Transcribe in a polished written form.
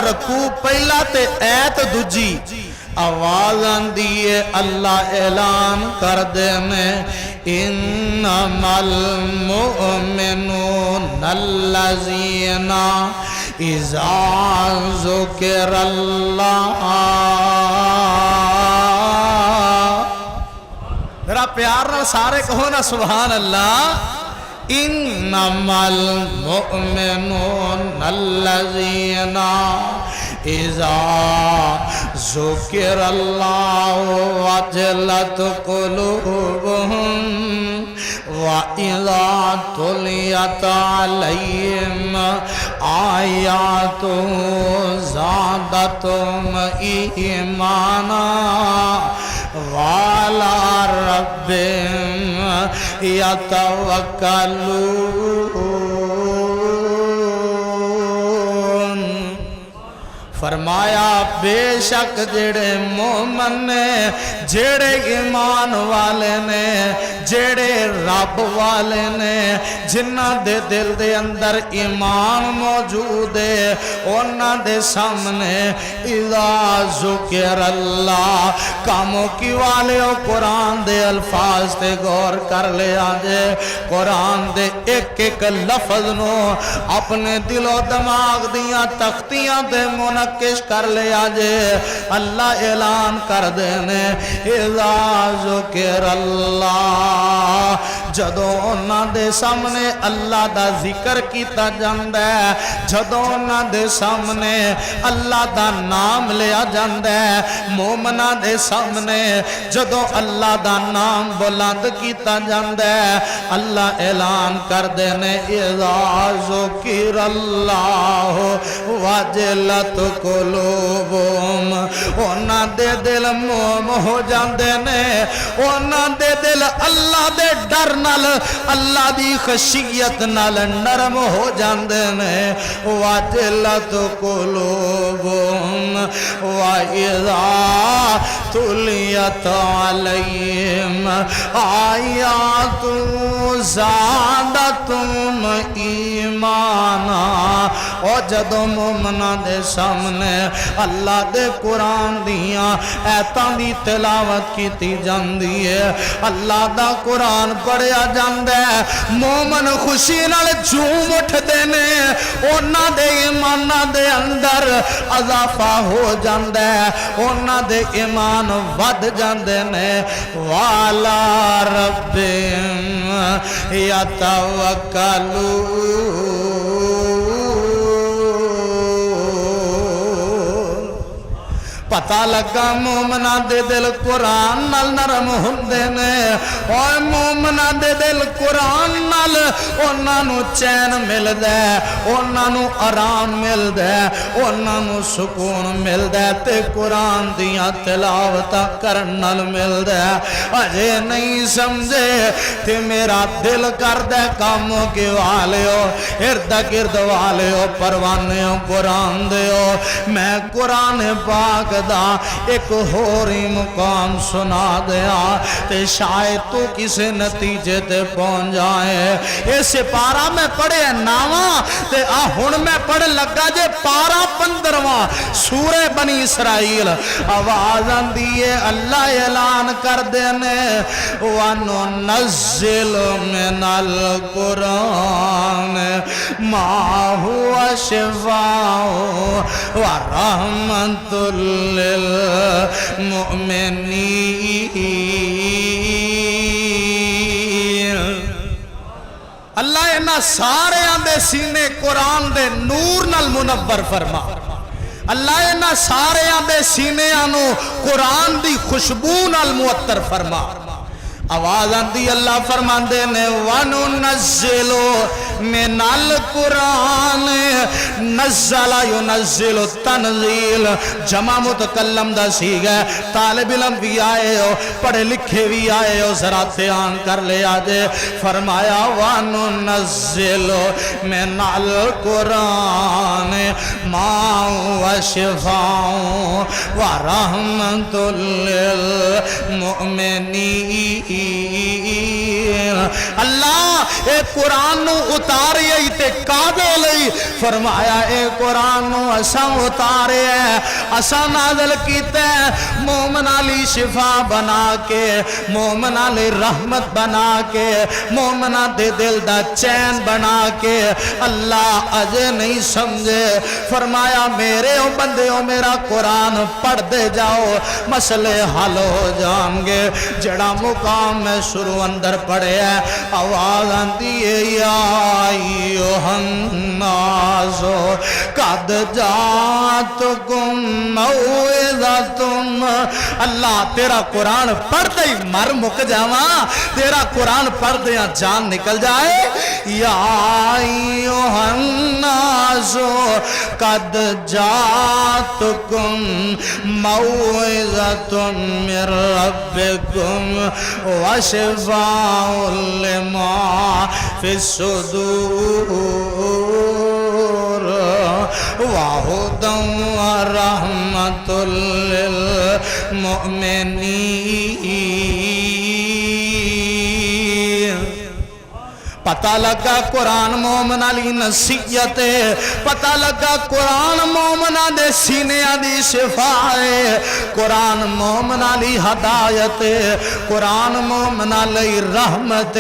رکوع پہلا تے ایت دوجی آواز آندی ہے اللہ اعلان کر دے میں انما المؤمنون الذین اذا ذکر اللہ. میرا پیار نہ سارے کہو نا سبحان اللہ. انما المؤمنون الذین اذا ذکر اللہ وجلت قلوبهم وَإِذَا تُلِيَتْ عَلَيْهِمْ آيَاتُهُ زَادَتْهُمْ إِيمَانًا وَعَلَى رَبِّهِمْ يَتَوَكَّلُونَ. فرمایا بے شک جڑے مومن نے، جڑے ایمان والے نے، جڑے رب والے نے، جنہ دے دل دے اندر ایمان موجود ہے، انہاں دے سامنے اذا ذکر اللہ کاموں کی والے ہو قرآن دے الفاظ تے غور کر لے آجے. قرآن دے ایک ایک لفظ نو اپنے دل و دماغ دیاں تختیاں دے منعکس کر لے آجے. اللہ اعلان کر دینے اذا ذکر اللہ جدو انہاں دے سامنے اللہ دا ذکر کیتا جاندہ ہے، جدو انہاں دے سامنے اللہ دا نام لیا جاندہ ہے، مومنہ دے سامنے جدو اللہ دا نام بلند کیتا جاندہ ہے، اللہ اعلان کر دینے اذا ذکر اللہ وجلت قلوبهم. انہاں دے دل موم ہو جاندے نے، انہاں دے دل اللہ دے ڈر نال، اللہ دی خشیت نال نرم ہو جاندے نے. وَجِلَتْ قُلُوبُهُمْ وَإِذَا تُلِيَتْ عَلَيْهِمْ آيَاتُهُ زَادَتْهُمْ إِيمَانًا. اور جدو مومنہ دے سامنے اللہ دے قرآن دیاں ایتاں دی تلاوت کیتی جاندی ہے، اللہ دا قرآن پڑھیا جاندہ ہے، مومن خوشی نال جھوم اٹھ دینے، انہاں دے ایمانہ دے اندر اضافہ ہو جاندہ ہے، انہاں دے ایمان ود جاندے نے. وَعَلَى رَبِّهِمْ يَتَوَكَّلُونَ. پتہ لگا مومنہ دے دل قرآن نال نرم ہوندے نے، اور مومنہ دے دل قرآن نال انہاں نو چین مل دے، انہاں نو آرام مل دے، انہاں نو سکون مل دے، تے قرآن دیاں تلاوتہ کرن نال مل دے. اجے نہیں سمجھے تے میرا دل کر دے کاموں کے والے ہو، ارد گرد والے ہو، پروانے ہو قرآن دے ہو. میں قرآن پاک دا ایک ہوری مقام سنا دیا تے شاید تو کسے نتیجے تے پہنچ جائے. اسے پارا میں پڑھے ناواں تے ہن میں پڑھ لگا جے پارا 15واں سورہ بنی اسرائیل. آواز آندی ہے اللہ اعلان کر دینے وَنُنَزِّلُ مِنَ الْقُرْآنِ مَا هُوَ شِفَاءٌ وَرَحْمَةٌ لِّلْمُؤْمِنِينَ. اللہ انہاں سارے آندے سینے قرآن دے نور نال منور فرما. اللہ انہاں سارے آندے سینے آنو قرآن دی خوشبو نال معطر فرما. آواز آندی اللہ فرماندے نے وَنُنَزِّلُ مِنَ الْقُرْآنِ نَزَّلَ يُنَزِّلُ تَنزِيل. جمع متکلم دا سیگا، طالب علم بھی آئے ہو، پڑھے لکھے بھی آئے ہو، ذرا دھیان کر لے آجے. فرمایا وَنُنَزِّلُ مِنَ الْقُرْآنِ مَا هُوَ شِفَاءٌ وَرَحْمَةٌ لِّلْمُؤْمِنِينَ. اللہ اے قرآن نو اتاریا ہی تے کعبے لئی فرمایا اے قرآن نو اساں اتاریا ہے اساں نازل کیتا ہے مومن علی شفا بنا کے مومن علی رحمت بنا کے مومنہ دے دل دا چین بنا کے اللہ اجے نہیں سمجھے فرمایا میرے او بندے او میرا قرآن پڑھ دے جاؤ مسئلے حل ہو جان گے جڑا مقام میں شروع اندر پڑھے ہے آواز آندی ہے یا ایوہ الناس قد جاتکم موعظۃ اللہ تیرا قرآن پڑھ دے مر مک جاواں تیرا قرآن پڑھ دے جان نکل جائے یا ایوہ الناس قد جاتکم موعظۃ من ربکم وشفاء لما فی الصدور وہدی ورحمۃ للمؤمنین پتہ لگا قرآن مومن علی نصیحت پتہ لگا قرآن مومن دے سینے دی شفا ہے قرآن مومن علی ہدایت قرآن مومن علی رحمت